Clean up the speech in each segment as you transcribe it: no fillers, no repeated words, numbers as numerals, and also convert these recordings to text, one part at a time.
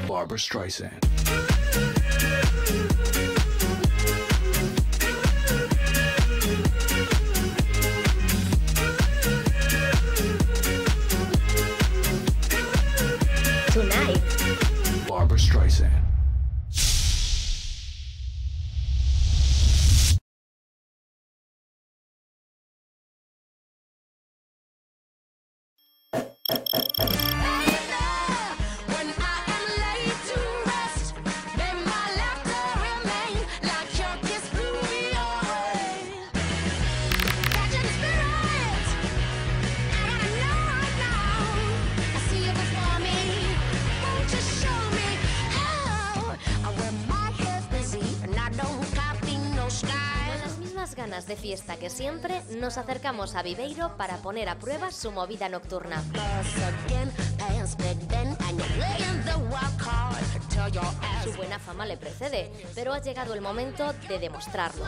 Barbra Streisand. Tonight. Barbra Streisand. Ganas de fiesta que siempre, nos acercamos a Viveiro para poner a prueba su movida nocturna. Su buena fama le precede, pero ha llegado el momento de demostrarlo.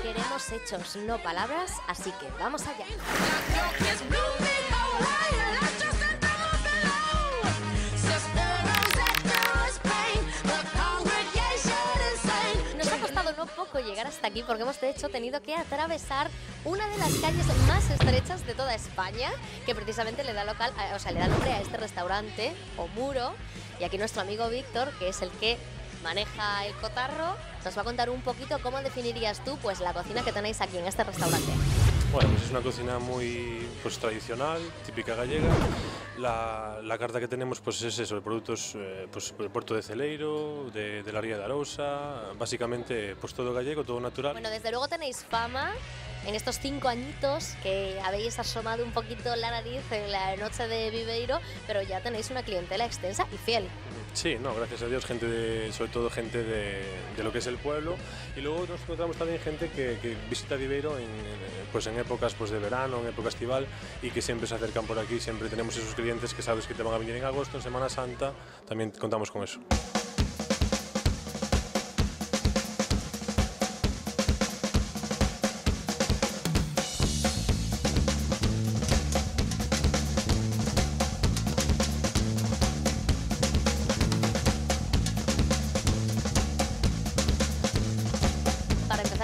Queremos hechos, no palabras, así que vamos allá. Poco llegar hasta aquí porque hemos de hecho tenido que atravesar una de las calles más estrechas de toda España, que precisamente le da nombre a este restaurante o muro. Y aquí nuestro amigo Víctor, que es el que maneja el cotarro, nos va a contar un poquito cómo definirías tú pues la cocina que tenéis aquí en este restaurante. Bueno, pues es una cocina muy tradicional, típica gallega. La carta que tenemos pues es eso, de productos pues del puerto de Celeiro, de la ría de Arousa, básicamente pues todo gallego, todo natural. Bueno, desde luego tenéis fama en estos 5 añitos que habéis asomado un poquito la nariz en la noche de Viveiro, pero ya tenéis una clientela extensa y fiel. Sí, no, gracias a Dios, sobre todo gente de lo que es el pueblo, y luego nos encontramos también gente que visita Viveiro en épocas pues de verano, en época estival, y que siempre se acercan por aquí. Siempre tenemos esos clientes que sabes que te van a venir en agosto, en Semana Santa, también contamos con eso.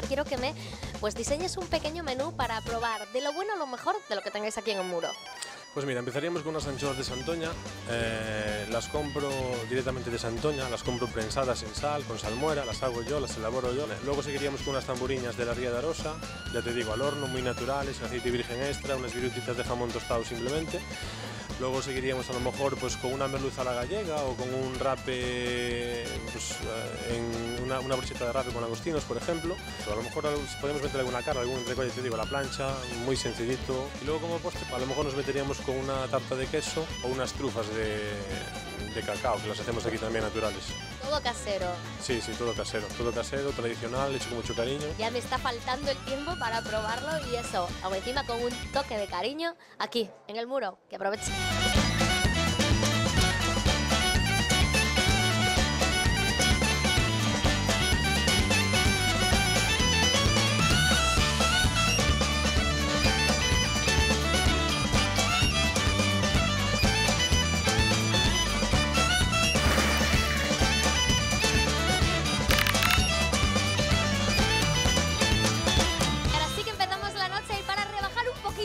Quiero que me diseñes un pequeño menú para probar de lo bueno a lo mejor de lo que tengáis aquí en el muro. Pues mira, empezaríamos con unas anchoas de Santoña. Las compro directamente de Santoña, las compro prensadas en sal, con salmuera, las hago yo, las elaboro yo. Luego seguiríamos con unas tamburiñas de la ría de Arousa, ya te digo, al horno, muy naturales, aceite virgen extra, unas virutitas de jamón tostado simplemente. Luego seguiríamos a lo mejor pues con una merluza a la gallega o con un rape, pues, en una brocheta de rape con langostinos, por ejemplo. O a lo mejor podemos meter alguna carne, algún entrecote, te digo, a la plancha, muy sencillito. Y luego como postre, a lo mejor nos meteríamos con una tarta de queso o unas trufas de cacao, que las hacemos aquí también naturales. Todo casero. Sí, todo casero, tradicional, hecho con mucho cariño. Ya me está faltando el tiempo para probarlo y eso, aún encima con un toque de cariño aquí, en el muro, que aproveche.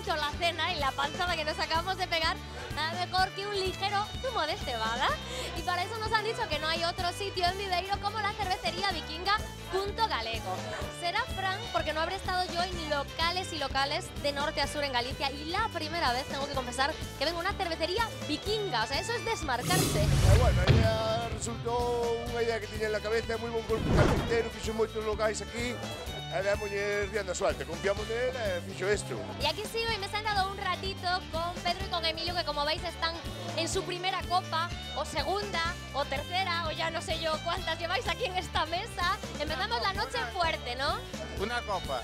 La cena y la panzada que nos acabamos de pegar, nada mejor que un ligero zumo de cebada. Y para eso nos han dicho que no hay otro sitio en Viveiro como la cervecería vikinga Punto Galego. Será Fran porque no habré estado yo en locales y locales de norte a sur en Galicia y la primera vez tengo que confesar que vengo a una cervecería vikinga, o sea, eso es desmarcarse. Pero bueno, a idea resultou unha idea que tiña en la cabeza, moi bon grupo carpintero, fixo moitos locais aquí. E démolle rienda suelta, confiamos nel e fixo isto. Y aquí sigo y me he sentado un ratito con Pedro y con Emilio, que como veis están en su primera copa, o segunda, o tercera, o ya no sé yo cuántas lleváis aquí en esta mesa. Empezamos la noche fuerte, ¿no? Una copa.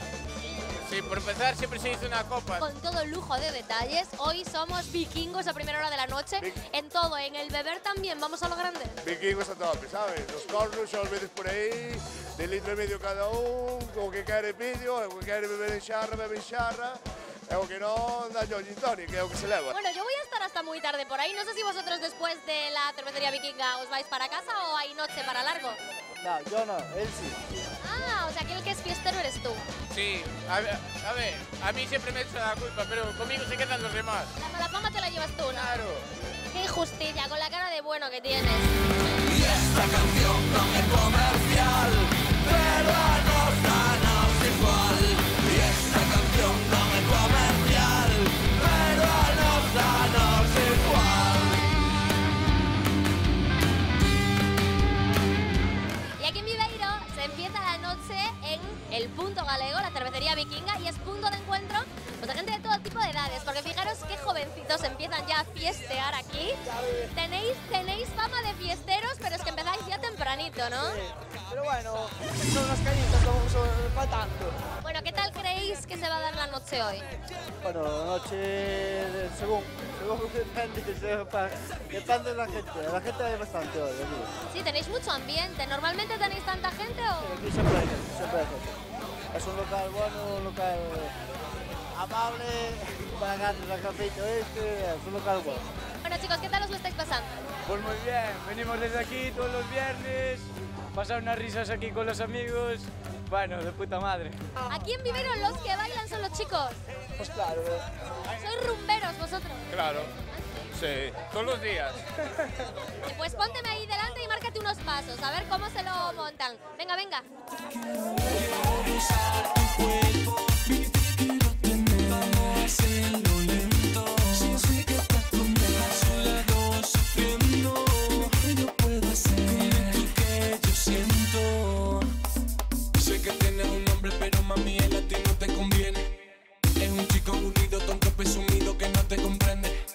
Sí, por empezar siempre se hizo una copa. Con todo el lujo de detalles, hoy somos vikingos a primera hora de la noche, en todo, en el beber también, vamos a lo grande. Vikingos a tope, sabes? Los cornos xa os vedes por aí, de litro e medio cada un, o que quere pillo, o que quere beber en xarra, bebe en xarra. É o que non dá yo gin tonic, é o que se leva. Bueno, yo voy a estar hasta muy tarde por ahí. No sé si vosotros después de la cervecería Vikinga os vais para casa o hay noche para largo. No, yo no, él sí. Ah, o sea que el que es fiestero eres tú. Sí, a ver, a mí siempre me echa la culpa, pero conmigo se quedan los demás. La mala fama te la llevas tú, ¿no? Claro. Qué injusticia, con la cara de bueno que tienes. Y aquí en Viveiro se empieza la noche en el Punto Galego, la cervecería Vikinga, y es punto de encuentro pues, de gente de todo tipo de edades, porque fijaros qué jovencitos empiezan ya a fiestear aquí. Tenéis fama de fiesteros, pero es que empezáis ya tempranito, ¿no? Sí. Pero bueno, son unas cañitas, no son para tanto. Bueno, ¿qué tal creéis que se va a dar la noche hoy? Bueno, la noche, según depende de la gente hay bastante hoy. Aquí. Sí, tenéis mucho ambiente. ¿Normalmente tenéis tanta gente o...? Aquí siempre hay gente, siempre hay gente. Es un local bueno, un local amable, para ganar el cafeito es un local bueno. Bueno, chicos, ¿qué tal os lo estáis pasando? Pues muy bien, venimos desde aquí todos los viernes, pasar unas risas aquí con los amigos, bueno, de puta madre. Aquí en Viveiro los que bailan son los chicos. Pues claro, Sois rumberos vosotros. Claro. Sí, todos los días. Pues pónteme ahí delante y márcate unos pasos, a ver cómo se lo montan. Venga, venga. Sé que tienes un nombre, pero mami, él a ti no te conviene. Es un chico aburrido, tonto, presumido, que no te comprende.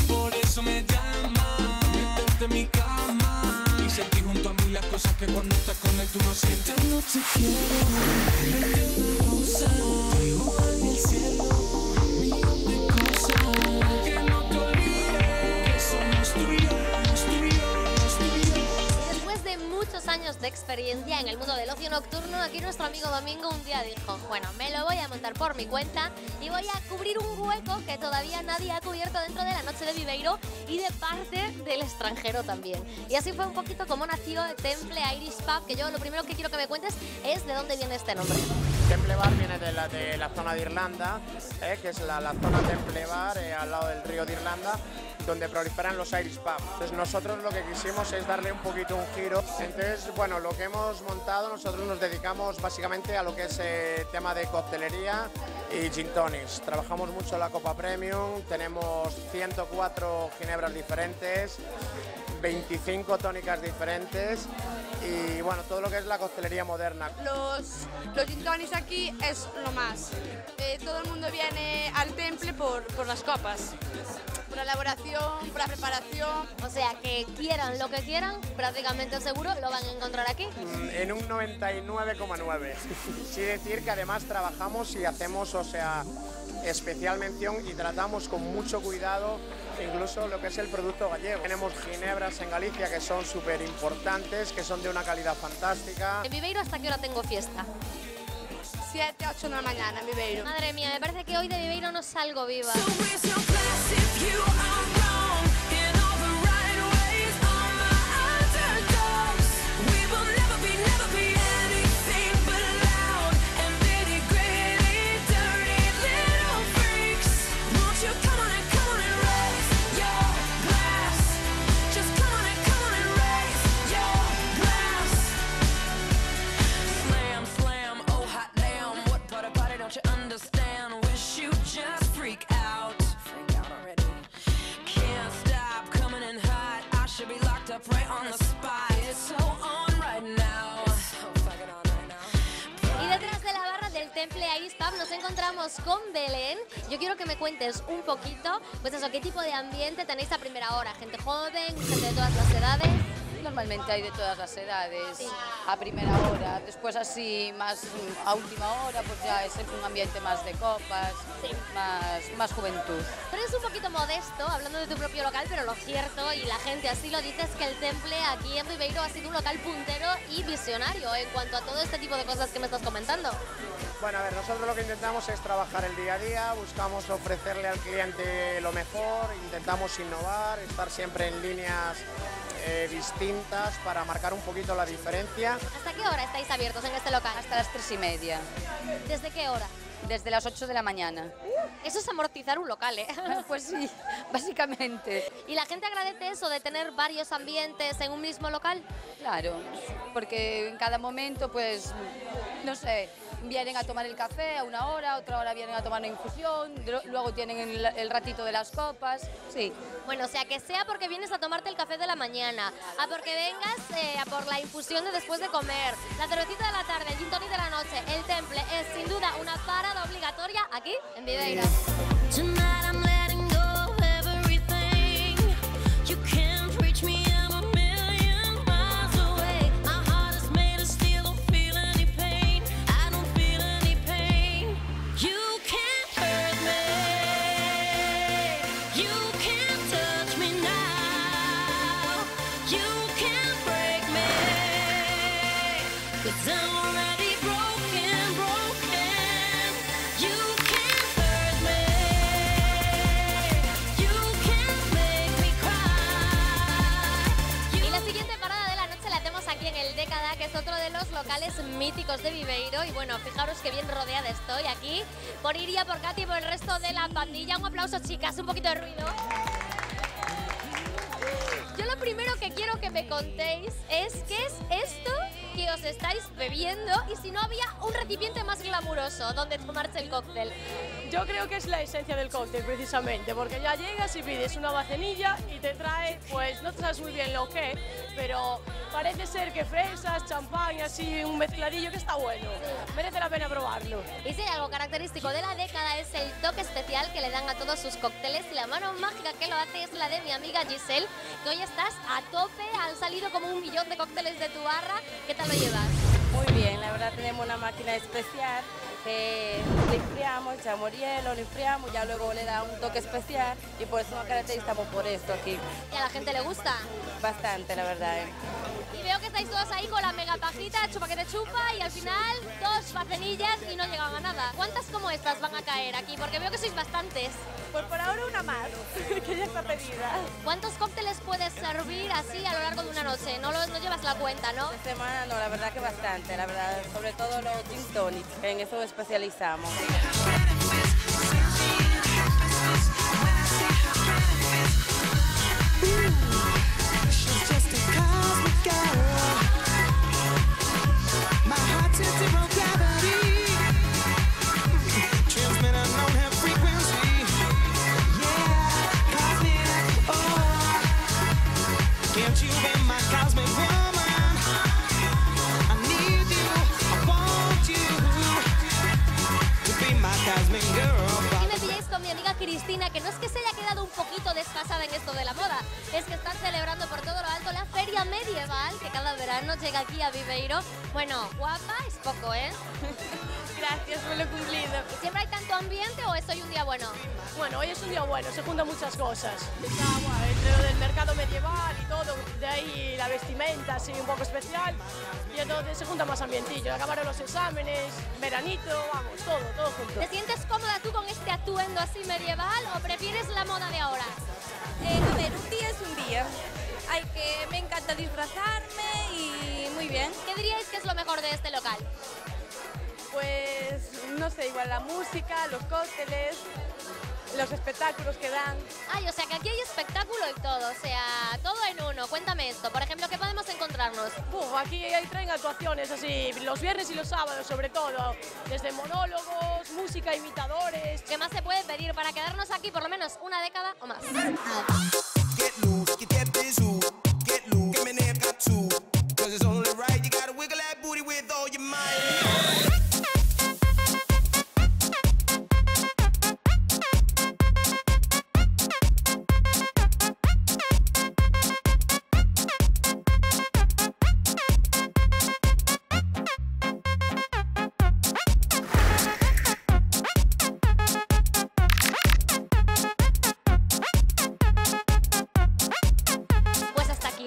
Por eso me llama, meterte en mi cama y sentir junto a mí las cosas que cuando estás con él tú no sientes. Esta noche quiero verte una rosa, dibujar en el cielo, millón de cosas. Que no te olvides que somos tú y yo, Después de muchos años de experiencia en el mundo del ocio nocturno, aquí nuestro amigo Domingo un día dijo, bueno, me lo voy a montar por mi cuenta y voy a cubrir un hueco que todavía nadie ha cubierto dentro de la noche de Viveiro y de parte del extranjero también. Y así fue un poquito como nació Temple Irish Pub, que yo lo primero que quiero que me cuentes es de dónde viene este nombre. Temple Bar viene de la zona de Irlanda, que es la zona Temple Bar, al lado del río de Irlanda, donde proliferan los Irish Pub. Entonces nosotros lo que quisimos es darle un poquito un giro. Entonces, bueno, lo que hemos montado, nosotros nos dedicamos básicamente a lo que es tema de coctelería y gin tonics. Trabajamos mucho la copa premium, tenemos 104 ginebras diferentes, 25 tónicas diferentes y bueno, todo lo que es la coctelería moderna. Los gin tonics aquí es lo más. Todo el mundo viene al temple por las copas, por la elaboración, por la preparación. O sea, que quieran lo que quieran, prácticamente seguro lo van a encontrar aquí. En un 99,9. Sí decir que además trabajamos y hacemos, o sea, especial mención y tratamos con mucho cuidado incluso lo que es el producto gallego. Tenemos ginebras en Galicia que son súper importantes, que son de una calidad fantástica. ¿En Viveiro hasta qué hora tengo fiesta? 7, 8 de la mañana en Viveiro. Madre mía, me parece que hoy de Viveiro no salgo viva. Y detrás de la barra del Temple Irish Pub nos encontramos con Belén. Yo quiero que me cuentes un poquito, pues eso, qué tipo de ambiente tenéis a primera hora. Gente joven, gente de todas las edades. Normalmente hay de todas las edades, Sí. a primera hora, después así más a última hora, pues ya es un ambiente más de copas, Sí. más juventud. Tú eres un poquito modesto, hablando de tu propio local, pero lo cierto, y la gente así lo dice, es que el Temple aquí en Viveiro ha sido un local puntero y visionario en cuanto a todo este tipo de cosas que me estás comentando. Bueno, a ver, nosotros lo que intentamos es trabajar el día a día, buscamos ofrecerle al cliente lo mejor, intentamos innovar, estar siempre en líneas distintas para marcar un poquito la diferencia. ¿Hasta qué hora estáis abiertos en este local? Hasta las 3:30. ¿Desde qué hora? Desde las 8 de la mañana. Eso es amortizar un local, ¿eh? Pues sí, básicamente. ¿Y la gente agradece eso de tener varios ambientes en un mismo local? Claro, porque en cada momento, pues, no sé, vienen a tomar el café a una hora, otra hora vienen a tomar una infusión, luego tienen el ratito de las copas, sí. Bueno, o sea, que sea porque vienes a tomarte el café de la mañana, a porque vengas a por la infusión de después de comer, la cervecita de la tarde, el gin tonic de la noche, el temple, es sin duda una parada obligatoria aquí en Viveiro. Que es otro de los locales míticos de Viveiro y bueno, fijaros que bien rodeada estoy aquí por Iria, por Katy y por el resto de la pandilla. Un aplauso, chicas, un poquito de ruido. Yo lo primero que quiero que me contéis es qué es esto que os estáis bebiendo y si no había un recipiente más glamuroso donde tomarse el cóctel. Yo creo que es la esencia del cóctel precisamente, porque ya llegas y pides una bacenilla y te trae, pues no te sabes muy bien lo que, pero parece ser que fresas, champán y así un mezcladillo que está bueno. Merece la pena probarlo. Y si hay algo característico de la década es el toque especial que le dan a todos sus cócteles y la mano mágica que lo hace es la de mi amiga Giselle, que hoy estás a tope, han salido como 1 millón de cócteles de tu barra. ¿Qué tal lo llevas? Muy bien, la verdad tenemos una máquina especial que le enfriamos, echamos hielo, le enfriamos, ya luego le da un toque especial y por eso nos caracterizamos por esto aquí. ¿Y a la gente le gusta? Bastante, la verdad. Y veo que estáis todos ahí con la mega pajita, chupa que te chupa y al final 2 bacenillas y no llegan a nada. ¿Cuántas como estas van a caer aquí? Porque veo que sois bastantes. Pues por ahora una más, que ya está pedida. ¿Cuántos cócteles puedes servir así a lo largo de una noche? No llevas la cuenta, ¿no? De semana no, la verdad que bastante, la verdad, sobre todo los gin tonics, en eso especializamos. Y me pilláis con mi amiga Cristina, que no es que se haya quedado un poquito desfasada en esto de la moda, es que están celebrando por todo lo alto la feria medieval, que cada verano llega aquí a Viveiro. Bueno, guapa es poco, ¿eh? Gracias, me lo he cumplido. ¿Y siempre hay tanto ambiente o es hoy un día bueno? Bueno, hoy es un día bueno, se juntan muchas cosas. Entre lo del mercado medieval y todo, de ahí la vestimenta así un poco especial, y entonces se junta más ambientillo. Acabaron los exámenes, veranito, vamos, todo junto. ¿Te sientes cómoda tú con este atuendo así medieval o prefieres la moda de ahora? A ver, un día es un día. Me encanta disfrazarme y muy bien. ¿Qué diríais que es lo mejor de este local? Pues, no sé, igual la música, los cócteles, los espectáculos que dan. Ay, o sea que aquí hay espectáculo y todo, o sea, todo en uno. Cuéntame esto, por ejemplo, ¿qué podemos encontrarnos? Aquí traen actuaciones así, los viernes y los sábados sobre todo, desde monólogos, música, imitadores. ¿Qué más se puede pedir para quedarnos aquí por lo menos una década o más?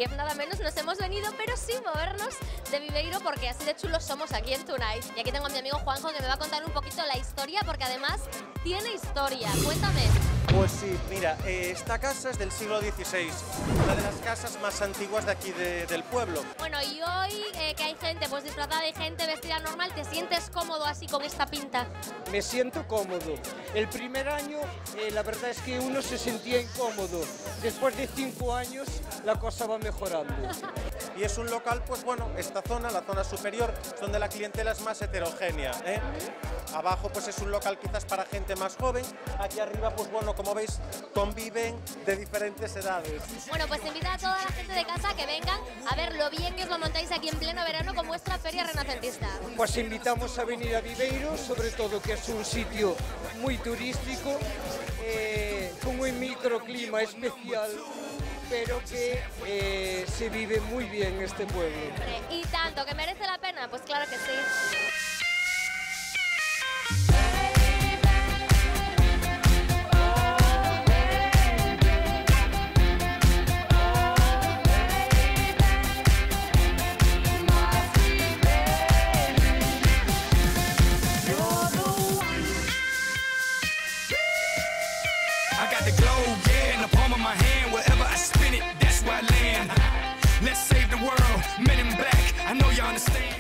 y nada menos nos hemos venido, pero sin movernos de Viveiro, porque así de chulos somos aquí en Tonight. Y aquí tengo a mi amigo Juanjo, que me va a contar un poquito la historia, porque además tiene historia. Cuéntame. Pues sí, mira, esta casa es del siglo XVI, una de las casas más antiguas de aquí del pueblo. Bueno, y hoy que hay gente pues disfrazada y gente vestida normal, ¿te sientes cómodo así con esta pinta? Me siento cómodo. El primer año, la verdad es que uno se sentía incómodo. Después de 5 años, la cosa va mejorando. Y es un local, pues bueno, esta zona, la zona superior, es donde la clientela es más heterogénea, ¿eh? Abajo pues es un local quizás para gente más joven, aquí arriba pues bueno, como veis, conviven de diferentes edades. Bueno, pues invita a toda la gente de casa que vengan a ver lo bien que os lo montáis aquí en pleno verano con vuestra feria renacentista. Pues invitamos a venir a Viveiro, sobre todo que es un sitio muy turístico, con un microclima especial, pero que se vive muy bien en este pueblo. ¿Y tanto que merece la pena? Pues claro que sí.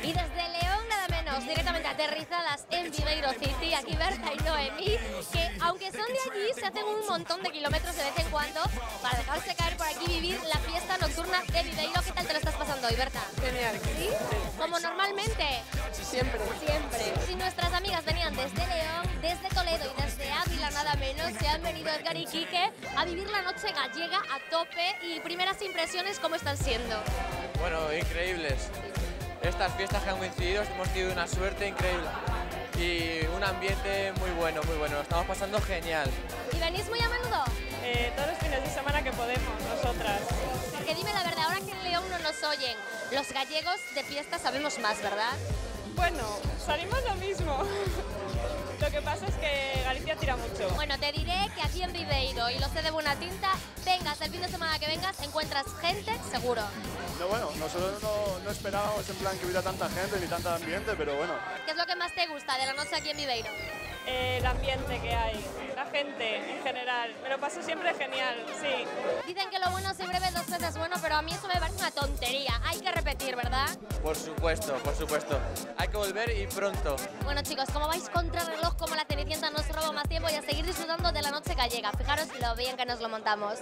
Y desde León, nada menos, directamente aterrizadas en Viveiro City, aquí Berta y Noemí, que aunque son de allí, se hacen un montón de kilómetros de vez en cuando para dejarse caer por aquí y vivir la fiesta nocturna de Viveiro. ¿Qué tal te lo estás pasando hoy, Berta? Genial. ¿Sí? ¿Como normalmente? Siempre. Siempre. Si nuestras amigas venían desde León, desde Toledo y desde Ávila, nada menos, se han venido Edgar y Quique a vivir la noche gallega a tope. Y primeras impresiones, ¿cómo están siendo? Bueno, increíbles. Estas fiestas que han coincidido, hemos tenido una suerte increíble y un ambiente muy bueno, muy bueno. Lo estamos pasando genial. ¿Y venís muy a menudo? Todos los fines de semana que podemos, nosotras. Porque dime la verdad, ahora que en León no nos oyen, los gallegos de fiesta sabemos más, ¿verdad? Bueno, salimos lo mismo. Lo que pasa es que Galicia tira mucho. Bueno, te diré que aquí en Viveiro, y lo sé de buena tinta, vengas el fin de semana que vengas, encuentras gente seguro. No, bueno, nosotros no esperábamos en plan que hubiera tanta gente ni tanto ambiente, pero bueno. ¿Qué es lo que más te gusta de la noche aquí en Viveiro? El ambiente que hay, la gente en general. Me lo paso siempre genial, sí. Dicen que lo bueno siempre ves 2 veces bueno, pero a mí eso me parece una tontería. Hay que repetir, ¿verdad? Por supuesto, por supuesto. Hay que volver y pronto. Bueno, chicos, como vais contra reloj como la Cenicienta, no os robo más tiempo y a seguir disfrutando de la noche gallega. Fijaros lo bien que nos lo montamos.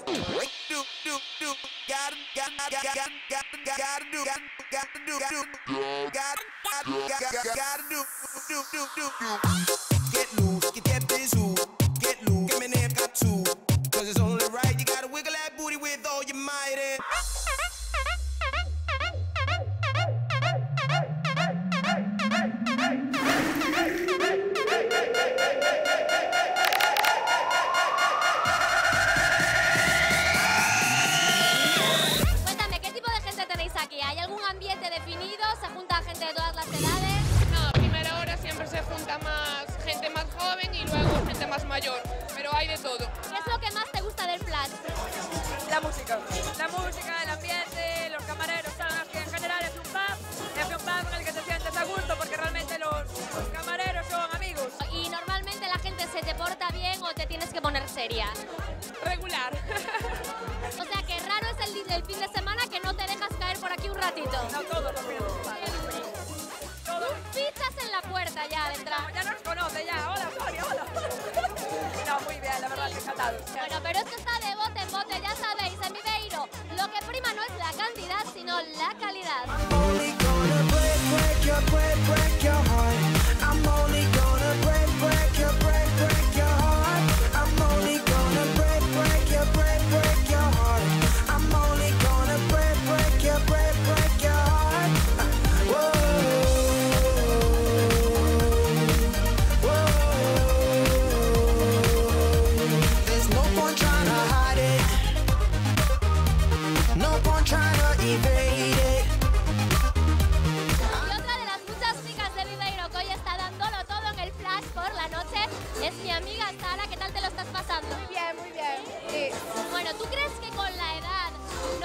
Get loose, get that bizzle, get loose. Give me name got two, 'cause it's only right. You gotta wiggle that booty with all your might. Cuéntame, ¿qué tipo de gente tenéis aquí? ¿Hay algún ambiente definido? ¿Se junta gente de todas las edades? No, primera hora siempre se junta más gente más joven y luego gente más mayor, pero hay de todo. ¿Qué es lo que más te gusta del plan? La música, el ambiente, los camareros, sabes que en general es un pub en el que te sientes a gusto porque realmente los camareros son amigos. ¿Y normalmente la gente se te porta bien o te tienes que poner seria? Regular. O sea que raro es el fin de semana que no te dejas caer por aquí un ratito. No, todos los fines de semana. Fichas en la puerta ya de entrada. Ya nos conoce, ya. Hola, Sonia, hola. No, muy bien, la verdad, encantados. Bueno, pero esto está de bote en bote, ya sabéis, en Viveiro. Lo que prima no es la cantidad, sino la calidad.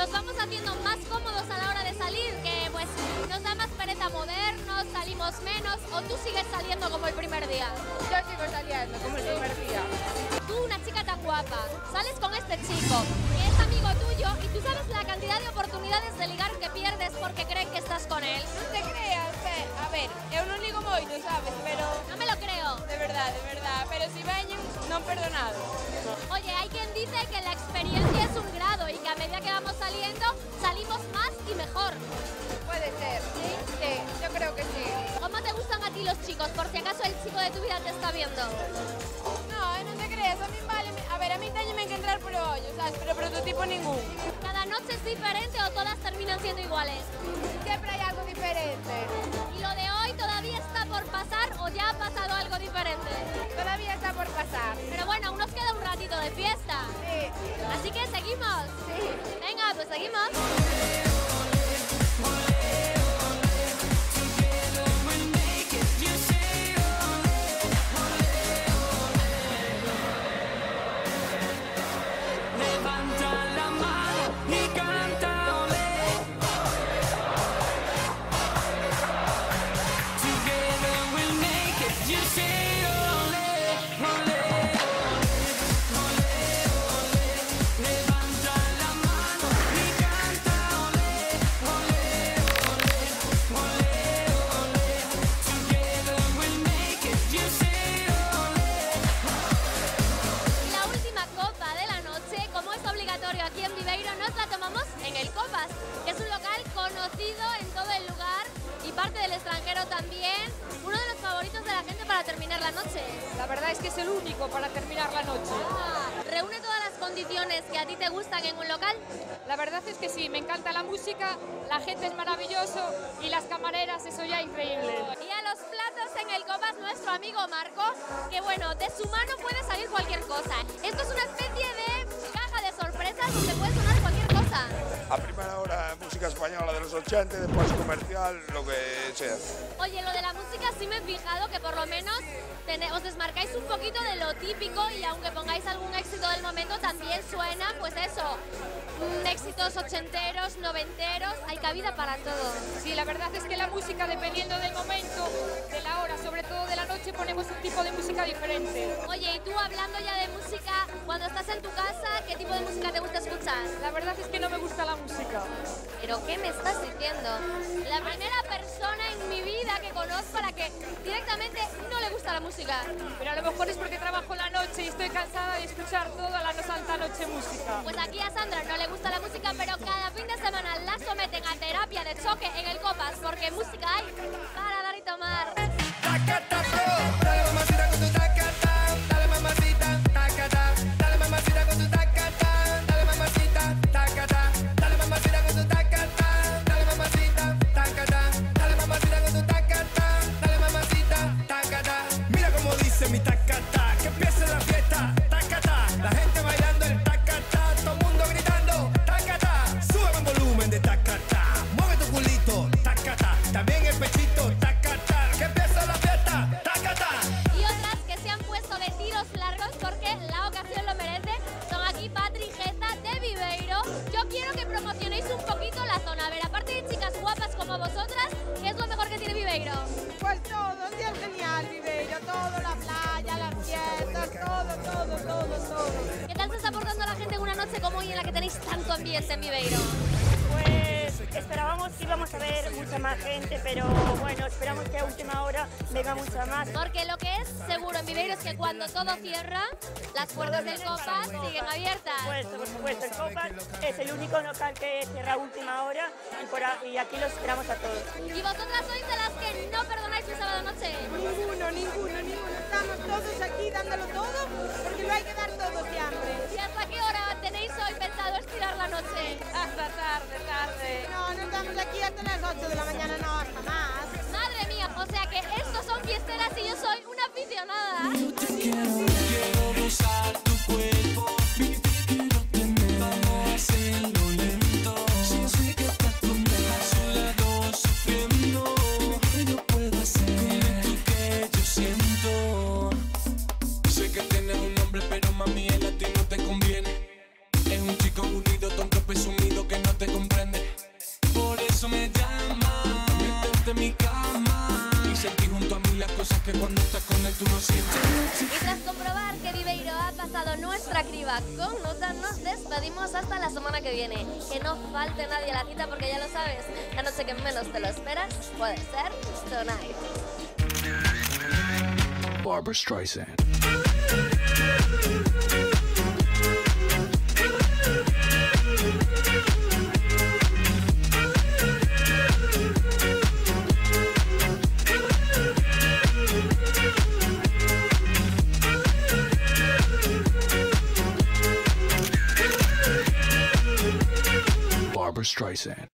nos vamos haciendo más cómodos a la hora de salir, que pues nos da más pereza movernos, salimos menos, o tú sigues saliendo como el primer día? Yo sigo saliendo como el primer día. Tú, una chica tan guapa, sales con este chico, que es amigo tuyo, y tú sabes la cantidad de oportunidades de ligar que pierdes porque creen que estás con él. Non te creas, a ver, eu non ligo moito, sabes, pero... No me lo creo. De verdad, pero si veñen, non perdo nada. Oye, hay quien dice que la experiencia es un grado y que a medida que vamos saliendo, salimos más y mejor. Puede ser, ¿sí? Sí, yo creo que sí. ¿Cómo te gustan a ti los chicos? Por si acaso el chico de tu vida te está viendo. No, non te creas, a mí vale... A ver, a mí teñeme que entrar por ollo, sabes, pero prototipo ningún. ¿Cada noche es diferente o todas terminan siendo iguales? Siempre hay algo diferente. ¿Y lo de hoy todavía está por pasar o ya ha pasado algo diferente? Todavía está por pasar. Pero bueno, aún nos queda un ratito de fiesta. Sí. Así que seguimos. Sí. Venga, pues seguimos. Aquí en Viveiro nos la tomamos en el Copas, que es un local conocido en todo el lugar y parte del extranjero también, uno de los favoritos de la gente para terminar la noche. La verdad es que es el único para terminar la noche. ¿Reúne todas las condiciones que a ti te gustan en un local? La verdad es que sí, me encanta la música, la gente es maravilloso y las camareras, eso ya increíble. Y a los platos en el Copas nuestro amigo Marco, que bueno, de su mano puede salir cualquier cosa. Esto es una especie de caja de sorpresas donde puede sonar cualquier cosa. A primera hora música española de los 80, después comercial, lo que sea. Oye, lo de la música sí me he fijado que por lo menos os desmarcáis un poquito de lo típico y aunque pongáis algún éxito del momento también suena, pues eso, éxitos ochenteros, noventeros, hay cabida para todo. Sí, la verdad es que la música, dependiendo del momento, de la hora, sobre todo de la noche, ponemos un tipo de música diferente. Oye, y tú hablando ya de música, cuando estás en tu casa, ¿qué tipo de música te gusta escuchar? La verdad es que no me gusta la música. ¿Pero qué me estás diciendo? La primera persona en mi vida que conozco a la que directamente no le gusta la música. Pero a lo mejor es porque trabajo la noche y estoy cansada de escuchar toda la santa noche música. Pues aquí a Sandra no le gusta la música, pero cada fin de semana la someten a terapia de choque en el Copas, porque música hay para dar y tomar. Dale mamacita con tu tacata, dale mamacita, tacata, dale mamacita con tu tacata, dale mamacita, tacata, dale mamacita con tu tacata, dale mamacita, tacata, dale mamacita con tu tacata, dale mamacita, tacata. Mira cómo dice mi tacata, que empiece la fiesta, tacata, la gente bailando el tacata, todo el mundo gritando, tacata, sube el volumen de tacata, mueve tu culito, tacata, también el pechito, tacata, que empiece la fiesta, tacata. Y otras que se han puesto de tiros largos porque la ocasión lo merece, son aquí Patri y Geta de Viveiro. Yo quiero que promocionéis un poquito la zona. A ver, aparte de chicas guapas como vosotras, ¿qué es lo mejor que tiene Viveiro? Pues todo, un día genial Viveiro, todo, la playa, las fiestas, todo. ¿Qué tal se está portando la gente en una noche como hoy en la que tenéis tanto ambiente en Viveiro? Pues esperábamos que íbamos a ver mucha más gente, pero bueno, esperamos que a última hora venga mucha más. Porque lo que es seguro en Viveiro es que cuando todo cierra, las puertas del Copas siguen abiertas. Por supuesto, el Copas es el único local que cierra a última hora y aquí los esperamos a todos. ¿Y vosotras sois de las que no perdonáis el sábado noche? Ninguno. Estamos todos aquí dándolo todo porque lo hay que dar todo siempre. ¿Y hasta qué hora tenéis hoy pensado estirar la noche? Hasta tarde. No estamos aquí hasta las 8 de la mañana, no, jamás. Madre mía, o sea que estos son fiesteras y yo soy una aficionada. Yo te quiero besar tu cuerpo, mi quiero tener, vamos a hacerlo lento. Si sé que estás conmigo, a su lado sufriendo, yo puedo hacer lo que yo siento. Sé que tienes un nombre, pero mami, el latino cuando estás con él tú no sientes. Y tras comprobar que Viveiro ha pasado nuestra criba con nota, nos despedimos hasta la semana que viene. Que no falte nadie a la cita porque ya lo sabes, la noche que menos te lo esperas puede ser Tonight. Barbra Streisand. Barbra Streisand.